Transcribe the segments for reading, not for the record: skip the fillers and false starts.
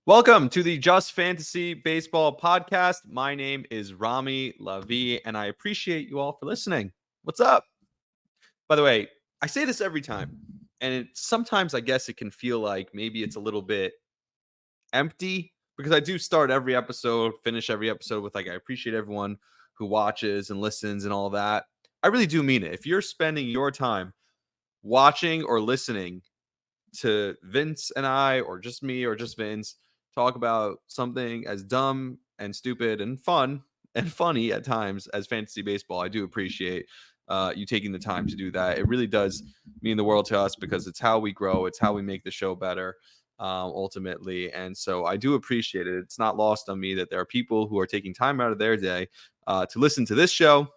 Welcome to the Just Fantasy Baseball podcast. My name is Rami Lavi, and I appreciate you all for listening. What's up? By the way, I say this every time, and sometimes I guess it can feel like maybe it's a little bit empty because I do start every episode, finish every episode with I appreciate everyone who watches and listens and all that. I really do mean it. If you're spending your time watching or listening to Vince and I, or just me, or just Vince, talk about something as dumb and stupid and fun and funny at times as fantasy baseball, I do appreciate you taking the time to do that. It really does mean the world to us because it's how we grow, it's how we make the show better. Ultimately, and so I do appreciate it. It's not lost on me that there are people who are taking time out of their day to listen to this show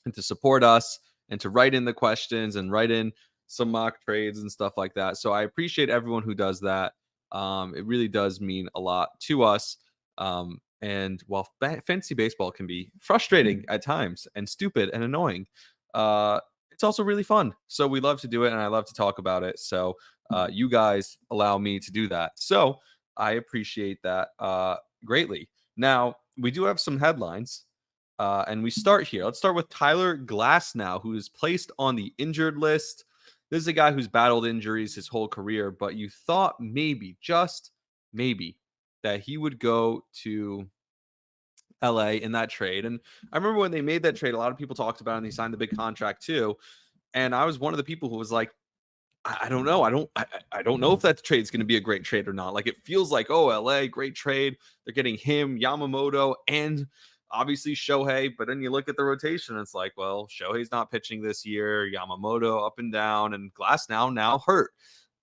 and to support us and to write in the questions and write in some mock trades and stuff like that. So I appreciate everyone who does that. It really does mean a lot to us. And while fantasy baseball can be frustrating at times and stupid and annoying, it's also really fun. So we love to do it, and I love to talk about it. So you guys allow me to do that. So I appreciate that greatly. Now, we do have some headlines. And we start here. Let's start with Tyler Glasnow, who is placed on the injured list. This is a guy who's battled injuries his whole career, but you thought maybe, just maybe, that he would go to LA in that trade. And I remember when they made that trade, a lot of people talked about it, and he signed the big contract too. And I was one of the people who was like, I don't know. I don't know if that trade's going to be a great trade or not. Like, it feels like, oh, LA, great trade. They're getting him, Yamamoto, and obviously Shohei. But then you look at the rotation, it's like, well, Shohei's not pitching this year. Yamamoto up and down, and Glass now hurt.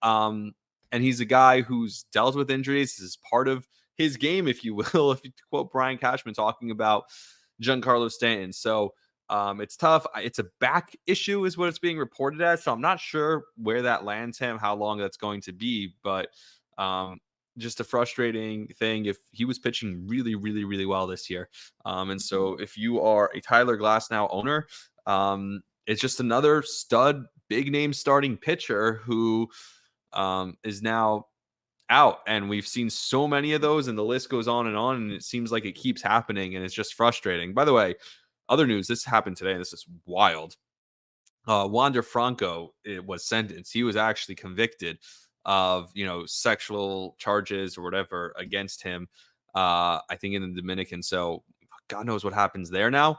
And he's a guy who's dealt with injuries. This is part of his game, if you will, if you quote Brian Cashman talking about Giancarlo Stanton. So it's tough. It's a back issue is what it's being reported as. So I'm not sure where that lands him, how long that's going to be, but just a frustrating thing if he was pitching really, really, really well this year. And so if you are a Tyler Glasnow owner, it's just another stud, big name starting pitcher who is now out. And we've seen so many of those, and the list goes on, and it seems like it keeps happening, and it's just frustrating. By the way, other news, this happened today, and this is wild. Wander Franco was sentenced. He was actually convicted of, sexual charges or whatever against him, I think in the Dominican. So God knows what happens there now.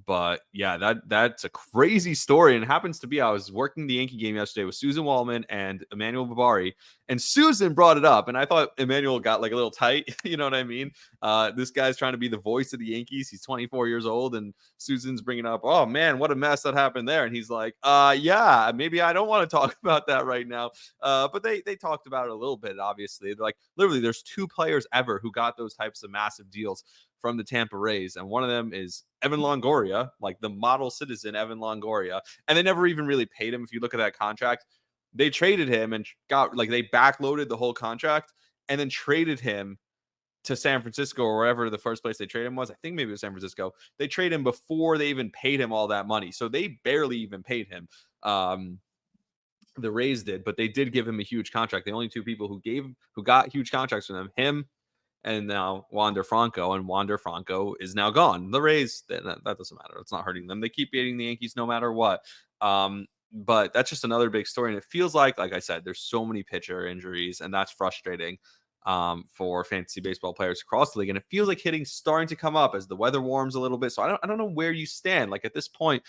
But yeah, that's a crazy story. And it happens to be, I was working the Yankee game yesterday with Susan Wallman and Emmanuel Babari, and Susan brought it up. And I thought Emmanuel got like a little tight. You know what I mean? This guy's trying to be the voice of the Yankees. He's 24 years old, and Susan's bringing up, oh man, what a mess that happened there. And he's like, yeah, maybe I don't want to talk about that right now. But they talked about it a little bit, obviously. They're like, literally, there's 2 players ever who got those types of massive deals from the Tampa Rays. And one of them is Evan Longoria, like the model citizen Evan Longoria. And they never even really paid him. If you look at that contract, they traded him and they backloaded the whole contract and then traded him to San Francisco or wherever the first place they traded him was. I think maybe it was San Francisco. They traded him before they even paid him all that money. So they barely even paid him. The Rays did, but they did give him a huge contract. The only 2 people who got huge contracts from him and now Wander Franco, and Wander Franco is now gone. The Rays, that doesn't matter. It's not hurting them. They keep beating the Yankees no matter what. But that's just another big story. And it feels like I said, there's so many pitcher injuries, and that's frustrating for fantasy baseball players across the league. And it feels like hitting's starting to come up as the weather warms a little bit. So I don't know where you stand. Like at this point,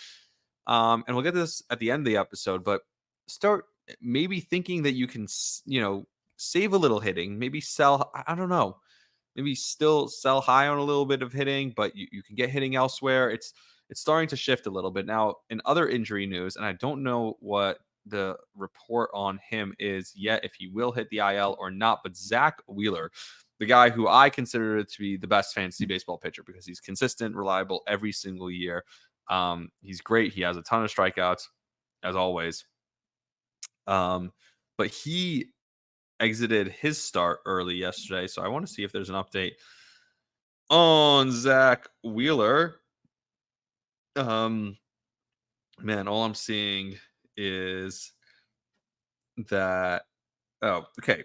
and we'll get this at the end of the episode, but start maybe thinking that you can, save a little hitting, maybe sell. I don't know. Maybe still sell high on a little bit of hitting, but you can get hitting elsewhere. It's starting to shift a little bit. Now, in other injury news, and I don't know what the report on him is yet, if he will hit the IL or not, but Zach Wheeler, the guy who I consider to be the best fantasy baseball pitcher because he's consistent, reliable every single year. He's great. He has a ton of strikeouts, as always. But he exited his start early yesterday. So I want to see if there's an update on Zach Wheeler. Man, all I'm seeing is that. Oh, okay.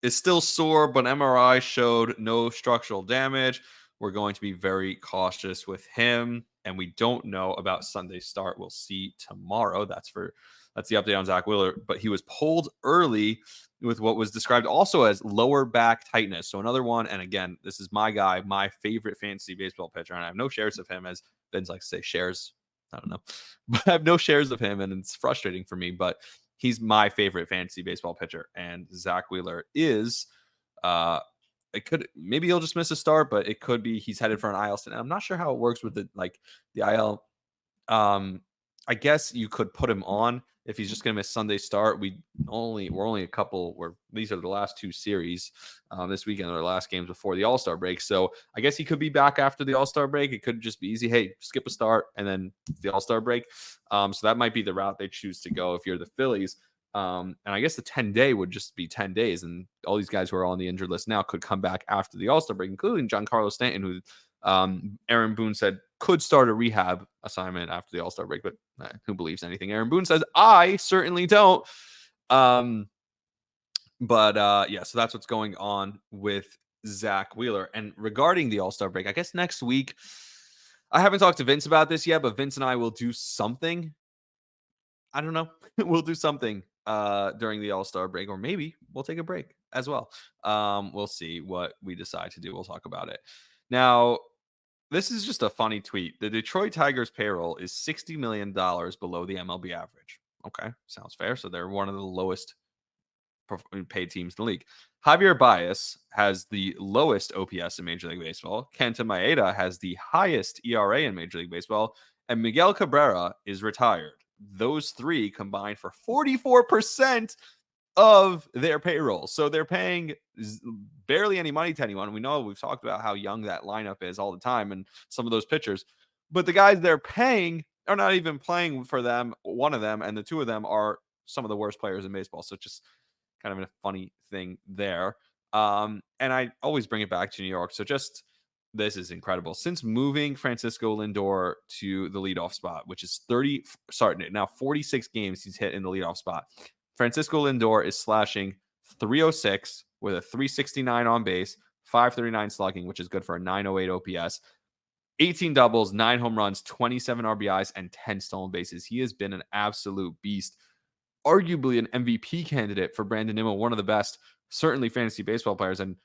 is still sore, but MRI showed no structural damage. We're going to be very cautious with him, and we don't know about Sunday's start. We'll see tomorrow. That's the update on Zach Wheeler. But he was pulled early with what was described also as lower back tightness. So another one, and again, this is my guy, my favorite fantasy baseball pitcher, and I have no shares of him, as Vince likes to say, shares. I don't know, but I have no shares of him, and it's frustrating for me. But he's my favorite fantasy baseball pitcher, and Zach Wheeler is. It could maybe he'll just miss a start, but it could be he's headed for an IL stint. I'm not sure how it works with the IL. I guess you could put him on if he's just going to miss Sunday start. We're only a couple. These are the last two series this weekend, are the last games before the All-Star break. So I guess he could be back after the All-Star break. It could just be easy. Hey, skip a start and then the All-Star break. So that might be the route they choose to go if you're the Phillies. And I guess the 10-day would just be 10 days. And all these guys who are on the injured list now could come back after the All-Star break, including Giancarlo Stanton, who Aaron Boone said could start a rehab assignment after the All-Star break. But who believes anything Aaron Boone says? I certainly don't. Yeah, so that's what's going on with Zach Wheeler. And regarding the All-Star break, I guess next week, I haven't talked to Vince about this yet, but Vince and I will do something. I don't know. We'll do something during the All-Star break, or maybe we'll take a break as well. We'll see what we decide to do. We'll talk about it. Now, this is just a funny tweet. The Detroit Tigers payroll is $60 million below the MLB average. Okay, sounds fair. So they're one of the lowest paid teams in the league. Javier Baez has the lowest OPS in Major League Baseball. Kenta Maeda has the highest ERA in Major League Baseball. And Miguel Cabrera is retired. Those three combined for 44% of their payroll. So they're paying barely any money to anyone. We know we've talked about how young that lineup is all the time and some of those pitchers. But the guys they're paying are not even playing for them. One of them and the two of them are some of the worst players in baseball. So just kind of a funny thing there. And I always bring it back to New York. So just this is incredible. Since moving Francisco Lindor to the leadoff spot, which is 46 games he's hit in the leadoff spot. Francisco Lindor is slashing 306 with a 369 on base, 539 slugging, which is good for a 908 OPS, 18 doubles, 9 home runs, 27 RBIs, and 10 stolen bases. He has been an absolute beast. Arguably an MVP candidate for Brandon Nimmo, one of the best, certainly fantasy baseball players. And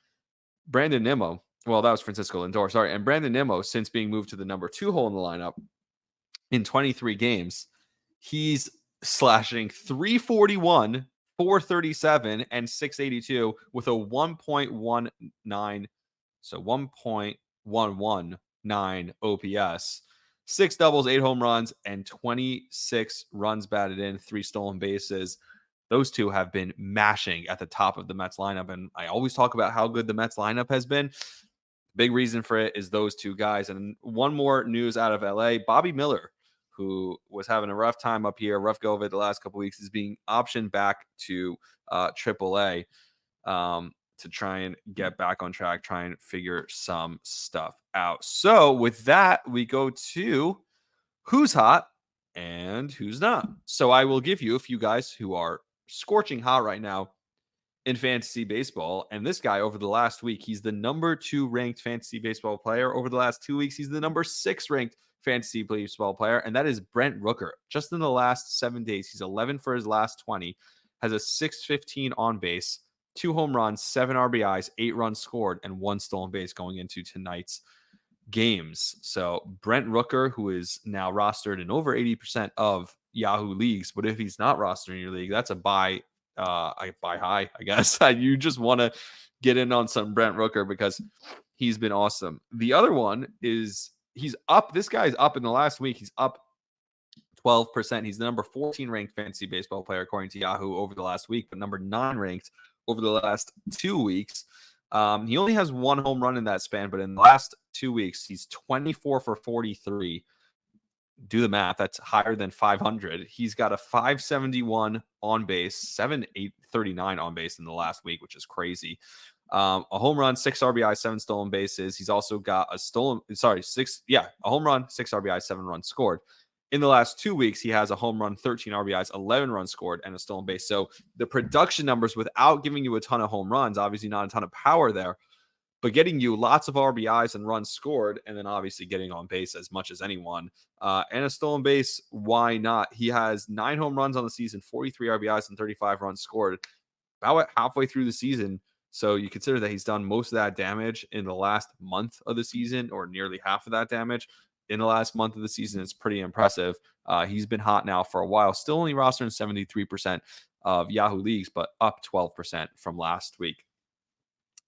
Brandon Nimmo, well, that was Francisco Lindor, sorry. And Brandon Nimmo, since being moved to the number 2 hole in the lineup in 23 games, he's slashing 341, 437, and 682 with a 1.19, so 1.119 OPS. 6 doubles, 8 home runs, and 26 runs batted in, 3 stolen bases. Those two have been mashing at the top of the Mets lineup. And I always talk about how good the Mets lineup has been. Big reason for it is those two guys. And one more news out of LA, Bobby Miller, who was having a rough time up here, rough go of it the last couple of weeks, is being optioned back to AAA to try and get back on track, try and figure some stuff out. So with that, we go to who's hot and who's not. So I will give you a few guys who are scorching hot right now in fantasy baseball. And this guy over the last week, he's the number 2 ranked fantasy baseball player. Over the last 2 weeks, he's the number 6 ranked fantasy baseball player. And that is Brent Rooker. Just in the last 7 days, he's 11 for his last 20, has a 615 on base, 2 home runs, 7 RBIs, 8 runs scored, and 1 stolen base going into tonight's games. So Brent Rooker, who is now rostered in over 80% of Yahoo leagues, but if he's not rostered in your league, that's a buy high, I guess. You just want to get in on some Brent Rooker because he's been awesome. The other one is he's up. This guy's up in the last week. He's up 12%. He's the number 14 ranked fantasy baseball player according to Yahoo over the last week, but number 9 ranked over the last 2 weeks. He only has 1 home run in that span, but in the last 2 weeks, he's 24 for 43. Do the math. That's higher than 500. He's got a 571 on base, 739 on base in the last week, which is crazy. A home run, 6 RBI, 7 stolen bases. He's also got a home run, 6 RBI, 7 runs scored. In the last 2 weeks, he has a home run, 13 RBIs, 11 runs scored, and a stolen base. So the production numbers, without giving you a ton of home runs, obviously not a ton of power there, but getting you lots of RBIs and runs scored, and then obviously getting on base as much as anyone. And a stolen base, why not? He has 9 home runs on the season, 43 RBIs, and 35 runs scored about halfway through the season. So you consider that he's done most of that damage in the last month of the season, or nearly half of that damage in the last month of the season. It's pretty impressive. He's been hot now for a while, still only rostered in 73% of Yahoo leagues, but up 12% from last week.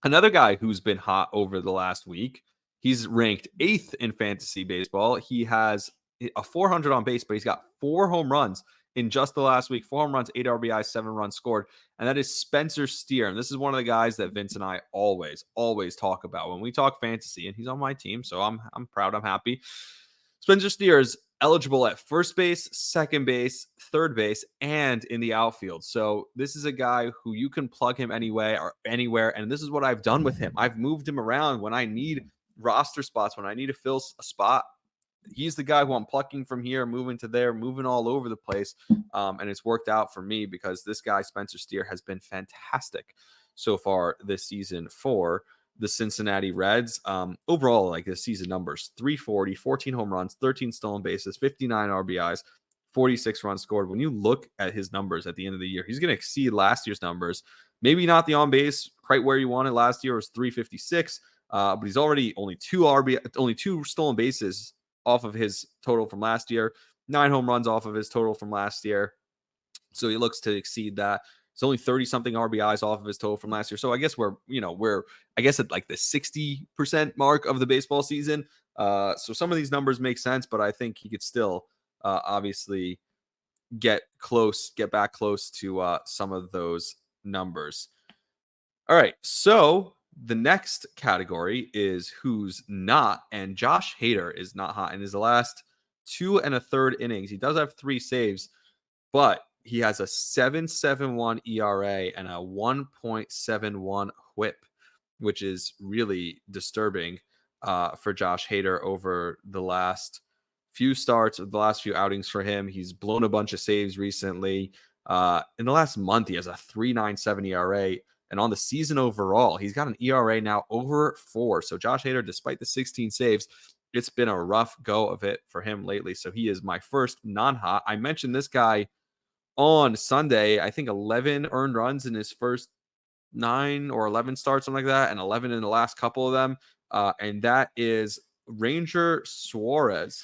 Another guy who's been hot over the last week, he's ranked 8th in fantasy baseball. He has a 400 on base, but he's got 4 home runs in just the last week. 4 home runs, 8 RBIs, 7 runs scored. And that is Spencer Steer. And this is one of the guys that Vince and I always talk about when we talk fantasy. And he's on my team, so I'm proud. I'm happy. Spencer Steer is eligible at first base, second base, third base, and in the outfield. So this is a guy who you can plug him anywhere. And this is what I've done with him. I've moved him around when I need roster spots, when I need to fill a spot. He's the guy who I'm plucking from here, moving to there, moving all over the place. And it's worked out for me because this guy, Spencer Steer, has been fantastic so far this season for the Cincinnati Reds. Overall, like this season numbers, 340, 14 home runs, 13 stolen bases, 59 RBIs, 46 runs scored. When you look at his numbers at the end of the year, he's going to exceed last year's numbers. Maybe not the on base quite where you wanted. Last year was 356, but he's already only 2 stolen bases off of his total from last year, 9 home runs off of his total from last year. So he looks to exceed that. It's only 30 something RBIs off of his total from last year. So I guess we're at like the 60% mark of the baseball season. So some of these numbers make sense, but I think he could still obviously get back close to some of those numbers. All right. So the next category is who's not, and Josh Hader is not hot in his last 2 1/3 innings. He does have 3 saves, but he has a 7.71 ERA and a 1.71 whip, which is really disturbing for Josh Hader over the last few starts, the last few outings for him. He's blown a bunch of saves recently. In the last month, he has a 3.97 ERA. And on the season overall, he's got an ERA now over 4. So Josh Hader, despite the 16 saves, it's been a rough go of it for him lately. So he is my first non-hot. I mentioned this guy on Sunday. I think 11 earned runs in his first 9 or 11 starts, something like that, and 11 in the last couple of them. And that is Ranger Suarez.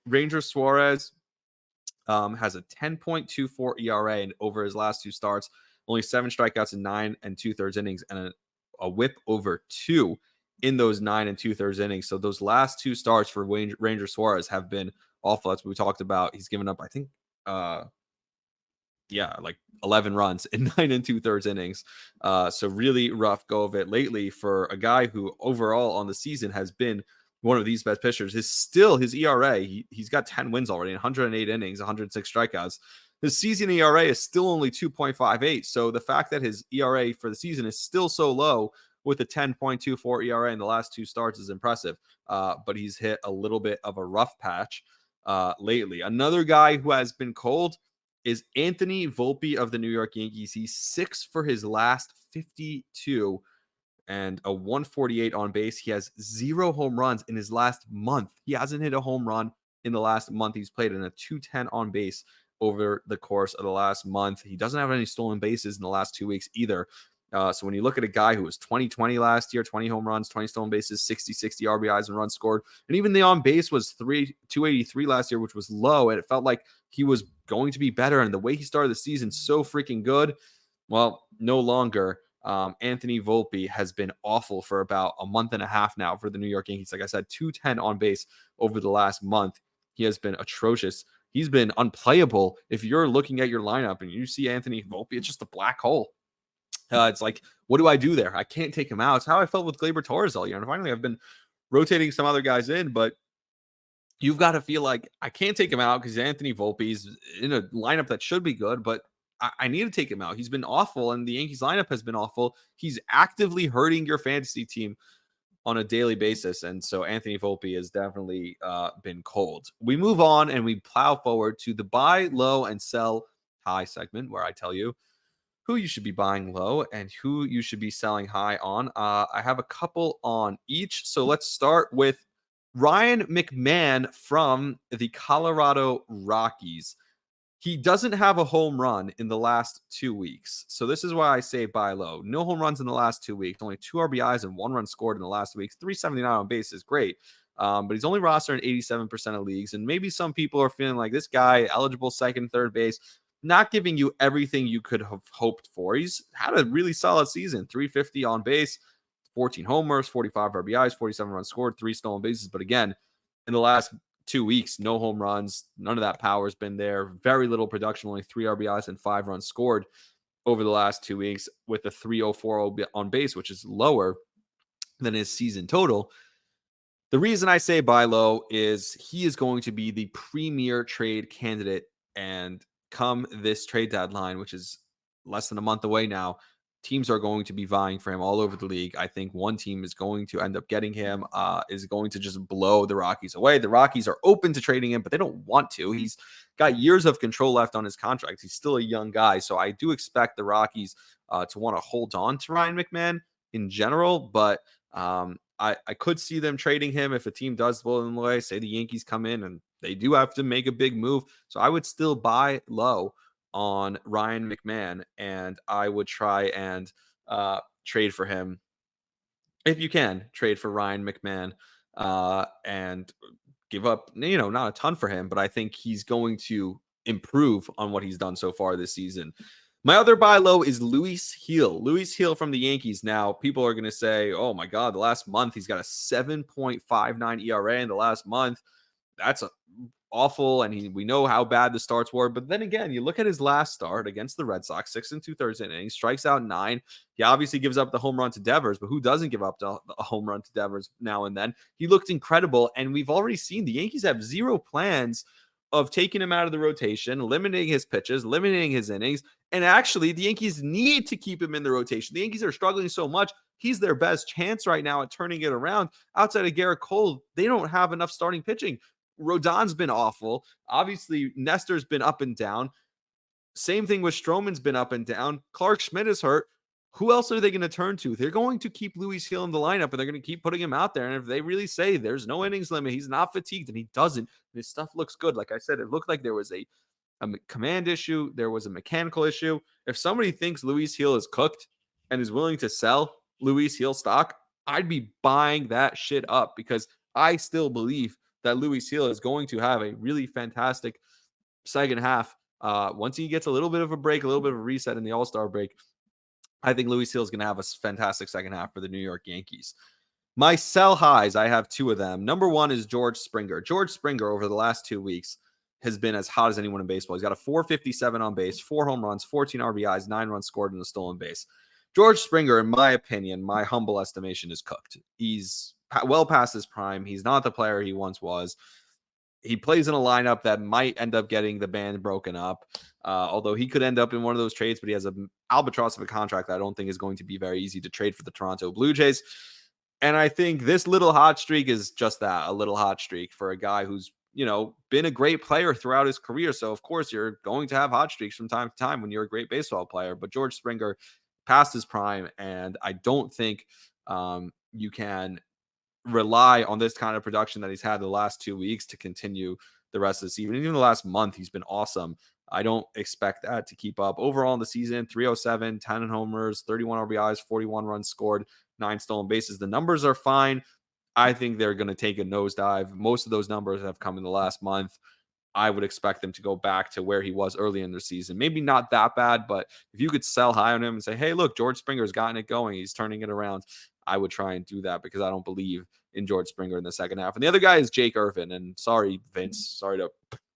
Ranger Suarez has a 10.24 ERA and over his last 2 starts, only 7 strikeouts in 9 2/3 innings, and a whip over 2 in those 9 2/3 innings. So those last 2 starts for Ranger Suarez have been awful. That's what we talked about. He's given up, I think, like 11 runs in 9 2/3 innings. So really rough go of it lately for a guy who overall on the season has been one of these best pitchers. His ERA, he's got 10 wins already, 108 innings, 106 strikeouts. His season ERA is still only 2.58. So the fact that his ERA for the season is still so low with a 10.24 ERA in the last 2 starts is impressive. But he's hit a little bit of a rough patch lately. Another guy who has been cold is Anthony Volpe of the New York Yankees. He's 6 for his last 52 and a 148 on base. He has 0 home runs in his last month. He hasn't hit a home run in the last month he's played, in a 210 on base over the course of the last month. He doesn't have any stolen bases in the last 2 weeks either. So when you look at a guy who was 20-20 last year, 20 home runs, 20 stolen bases, 60 RBIs and runs scored, and even the on base was 283 last year, which was low, and it felt like he was going to be better. And the way he started the season, so freaking good. Well, no longer. Anthony Volpe has been awful for about a month and a half now for the New York Yankees. Like I said, 210 on base over the last month. He has been atrocious. He's been unplayable. If you're looking at your lineup and you see Anthony Volpe, it's just a black hole. It's like, what do I do there? I can't take him out. It's how I felt with Gleyber Torres all year. And finally, I've been rotating some other guys in, but you've got to feel like I can't take him out because Anthony Volpe's in a lineup that should be good, but I need to take him out. He's been awful, and the Yankees lineup has been awful. He's actively hurting your fantasy team on a daily basis. And so Anthony Volpe has definitely been cold. We move on and we plow forward to the buy low and sell high segment, where I tell you who you should be buying low and who you should be selling high on. I have a couple on each. So let's start with Ryan McMahon from the Colorado Rockies. He doesn't have a home run in the last 2 weeks. So this is why I say buy low. No home runs in the last 2 weeks. Only 2 RBIs and 1 run scored in the last week. 379 on base is great. But he's only rostered in 87% of leagues. And maybe some people are feeling like this guy, eligible second, third base, not giving you everything you could have hoped for. He's had a really solid season. 350 on base, 14 homers, 45 RBIs, 47 runs scored, 3 stolen bases. But again, in the last 2 weeks, no home runs. None of that power has been there. Very little production, only 3 RBIs and 5 runs scored over the last 2 weeks with a 304 on base, which is lower than his season total. The reason I say buy low is he is going to be the premier trade candidate. And come this trade deadline, which is less than a month away now, teams are going to be vying for him all over the league. I think one team is going to end up getting him, is going to just blow the Rockies away. The Rockies are open to trading him, but they don't want to. He's got years of control left on his contract. He's still a young guy. So I do expect the Rockies to want to hold on to Ryan McMahon in general, but I could see them trading him if a team does blow them away. Say the Yankees come in and they do have to make a big move. So I would still buy low on Ryan McMahon, and I would try and trade for him if you can. Trade for Ryan McMahon and give up, not a ton for him, but I think he's going to improve on what he's done so far this season. My other buy low is Luis Gil. Luis Gil from the Yankees. Now, people are going to say, oh my God, the last month he's got a 7.59 ERA in the last month. That's awful, and we know how bad the starts were. But then again, you look at his last start against the Red Sox, 6 2/3 innings, strikes out 9. He obviously gives up the home run to Devers, but who doesn't give up a home run to Devers now and then? He looked incredible, and we've already seen the Yankees have zero plans of taking him out of the rotation, limiting his pitches, limiting his innings. And actually, the Yankees need to keep him in the rotation. The Yankees are struggling so much. He's their best chance right now at turning it around. Outside of Garrett Cole, they don't have enough starting pitching. Rodon's been awful. Obviously, Nestor's been up and down. Same thing with Stroman's been up and down. Clark Schmidt is hurt. Who else are they going to turn to? They're going to keep Luis Gil in the lineup, and they're going to keep putting him out there. And if they really say there's no innings limit, he's not fatigued, and he doesn't, and his stuff looks good. Like I said, it looked like there was a command issue. There was a mechanical issue. If somebody thinks Luis Gil is cooked and is willing to sell Luis Gil stock, I'd be buying that shit up, because I still believe that Luis Gil is going to have a really fantastic second half. Once he gets a little bit of a break, a little bit of a reset in the All-Star break, I think Luis Gil is going to have a fantastic second half for the New York Yankees. My sell highs, I have 2 of them. Number 1 is George Springer. George Springer over the last 2 weeks has been as hot as anyone in baseball. He's got a 457 on base, 4 home runs, 14 RBIs, 9 runs scored, and a stolen base. George Springer, in my opinion, my humble estimation, is cooked. He's well past his prime. He's not the player he once was. He plays in a lineup that might end up getting the band broken up, although he could end up in one of those trades, but he has an albatross of a contract that I don't think is going to be very easy to trade for the Toronto Blue Jays. And I think this little hot streak is just that, a little hot streak for a guy who's, been a great player throughout his career. So, of course, you're going to have hot streaks from time to time when you're a great baseball player. But George Springer passed his prime, and I don't think you can rely on this kind of production that he's had the last 2 weeks to continue the rest of the season. Even the last month, he's been awesome. I don't expect that to keep up. Overall in the season, 307, 10 homers, 31 RBIs, 41 runs scored, 9 stolen bases. The numbers are fine. I think they're going to take a nosedive. Most of those numbers have come in the last month. I would expect them to go back to where he was early in the season. Maybe not that bad, but if you could sell high on him and say, hey, look, George Springer's gotten it going, he's turning it around, I would try and do that, because I don't believe in George Springer in the second half. And the other guy is Jake Irvin. And sorry, Vince, sorry to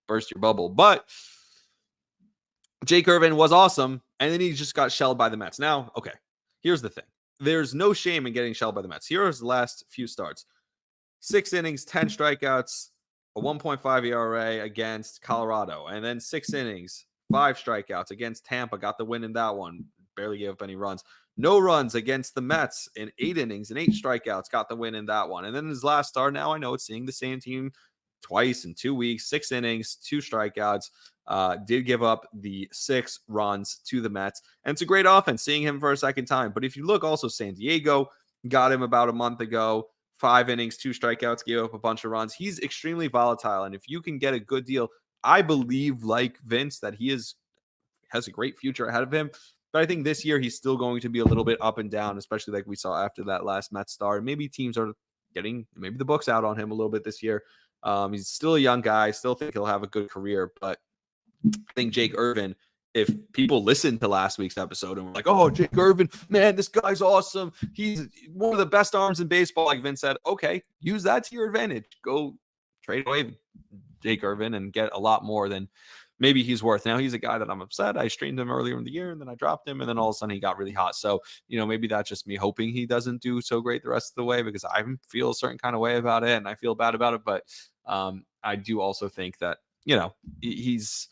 burst your bubble, but Jake Irvin was awesome, and then he just got shelled by the Mets. Now, okay, here's the thing. There's no shame in getting shelled by the Mets. Here's the last few starts. 6 innings, 10 strikeouts, a 1.5 ERA against Colorado, and then 6 innings, 5 strikeouts against Tampa. Got the win in that one. Barely gave up any runs. no runs against the Mets in 8 innings and 8 strikeouts, got the win in that one. And then his last start, now I know it's seeing the same team twice in 2 weeks, 6 innings, 2 strikeouts. Did give up the 6 runs to the Mets. And it's a great offense seeing him for a second time. But if you look also, San Diego got him about a month ago, 5 innings, 2 strikeouts, gave up a bunch of runs. He's extremely volatile. And if you can get a good deal, I believe, like Vince, that he has a great future ahead of him. But I think this year he's still going to be a little bit up and down, especially like we saw after that last Mets start. Maybe teams are getting maybe the books out on him a little bit this year. He's still a young guy. Still think he'll have a good career. But I think Jake Irvin, if people listened to last week's episode and were like, oh, Jake Irvin, man, this guy's awesome. He's one of the best arms in baseball, like Vince said, okay, use that to your advantage. Go trade away Jake Irvin and get a lot more than maybe he's worth. Now he's a guy that I'm upset. I streamed him earlier in the year and then I dropped him and then all of a sudden he got really hot. So, maybe that's just me hoping he doesn't do so great the rest of the way because I feel a certain kind of way about it and I feel bad about it. But I do also think that, he's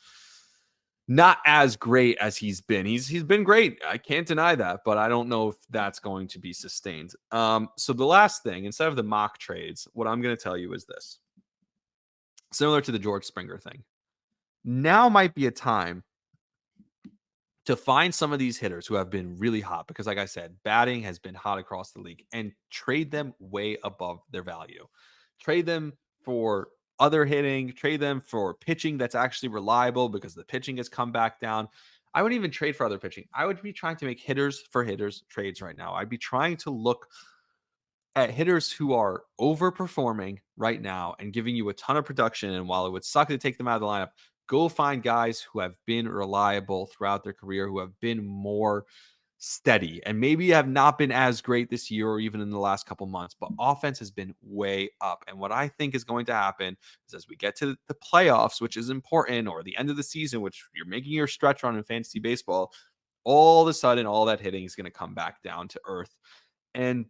not as great as he's been. He's been great. I can't deny that, but I don't know if that's going to be sustained. So the last thing, instead of the mock trades, what I'm going to tell you is this. Similar to the George Springer thing. Now might be a time to find some of these hitters who have been really hot because, like I said, batting has been hot across the league and trade them way above their value. Trade them for other hitting, trade them for pitching that's actually reliable because the pitching has come back down. I wouldn't even trade for other pitching. I would be trying to make hitters for hitters trades right now. I'd be trying to look at hitters who are overperforming right now and giving you a ton of production. And while it would suck to take them out of the lineup, go find guys who have been reliable throughout their career, who have been more steady and maybe have not been as great this year or even in the last couple months, but offense has been way up. And what I think is going to happen is as we get to the playoffs, which is important, or the end of the season, which you're making your stretch run in fantasy baseball, all of a sudden, all that hitting is going to come back down to earth. And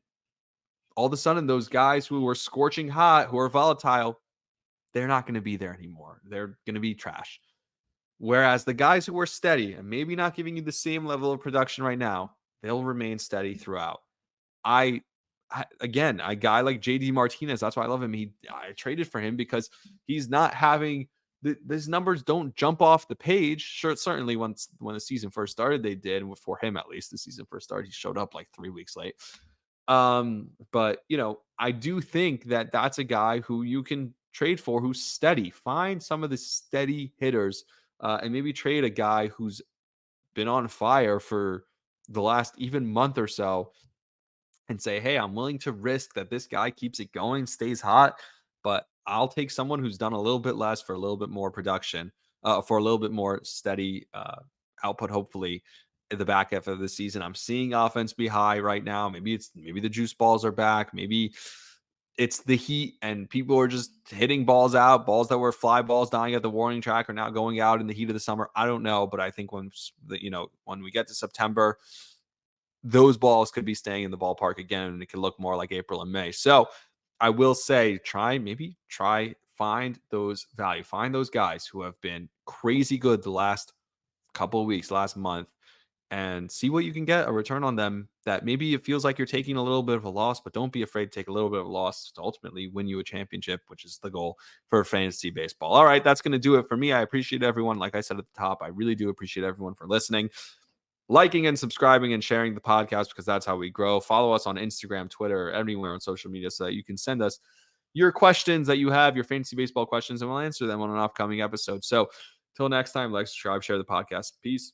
all of a sudden, those guys who were scorching hot, who are volatile, they're not going to be there anymore. They're going to be trash. Whereas the guys who are steady and maybe not giving you the same level of production right now, they'll remain steady throughout. Again, a guy like JD Martinez, that's why I love him. I traded for him because he's not having his numbers don't jump off the page. Sure, certainly when the season first started, they did. And for him, at least the season first started, he showed up like 3 weeks late. But I do think that that's a guy who you can trade for, who's steady. Find some of the steady hitters, and maybe trade a guy who's been on fire for the last even month or so and say, hey, I'm willing to risk that this guy keeps it going, stays hot, but I'll take someone who's done a little bit less for a little bit more production, for a little bit more steady output, hopefully, in the back half of the season. I'm seeing offense be high right now. Maybe the juice balls are back. Maybe it's the heat and people are just hitting balls out. Balls that were fly balls dying at the warning track are now going out in the heat of the summer. I don't know, but I think when we get to September, those balls could be staying in the ballpark again, and it could look more like April and May. So I will say, find those value, find those guys who have been crazy good the last couple of weeks, last month, and see what you can get a return on them that maybe it feels like you're taking a little bit of a loss, but don't be afraid to take a little bit of a loss to ultimately win you a championship, which is the goal for fantasy baseball. All right, that's going to do it for me. I appreciate everyone. Like I said at the top, I really do appreciate everyone for listening, liking and subscribing and sharing the podcast, because that's how we grow. Follow us on Instagram, Twitter, anywhere on social media so that you can send us your questions that you have, your fantasy baseball questions, and we'll answer them on an upcoming episode. So till next time, like, subscribe, share the podcast. Peace.